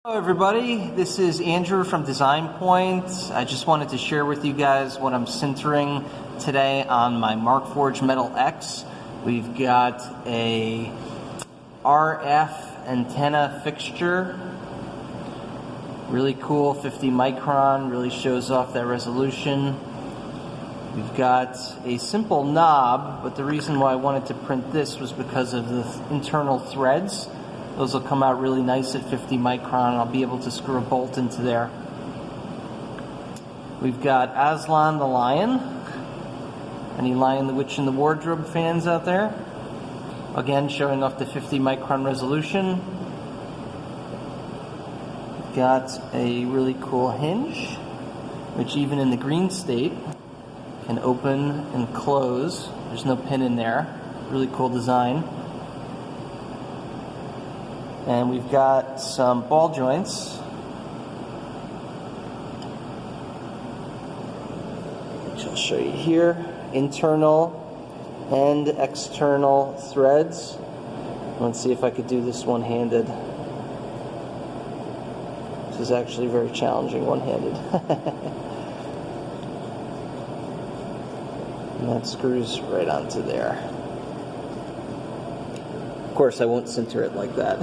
Hello everybody, this is Andrew from Design Point. I just wanted to share with you guys what I'm sintering today on my Markforged Metal X. We've got a RF antenna fixture. Really cool, 50 micron, really shows off that resolution. We've got a simple knob, but the reason why I wanted to print this was because of the internal threads. Those will come out really nice at 50 micron. I'll be able to screw a bolt into there. We've got Aslan the Lion. Any Lion the Witch in the Wardrobe fans out there? Again, showing off the 50 micron resolution. We've got a really cool hinge, which even in the green state can open and close. There's no pin in there. Really cool design. And we've got some ball joints. Which I'll show you here. Internal and external threads. Let's see if I could do this one-handed. This is actually very challenging one-handed. And that screws right onto there. Of course, I won't sinter it like that.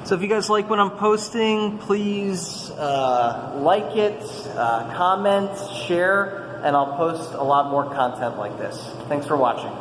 So if you guys like what I'm posting, please like it, comment, share, and I'll post a lot more content like this. Thanks for watching.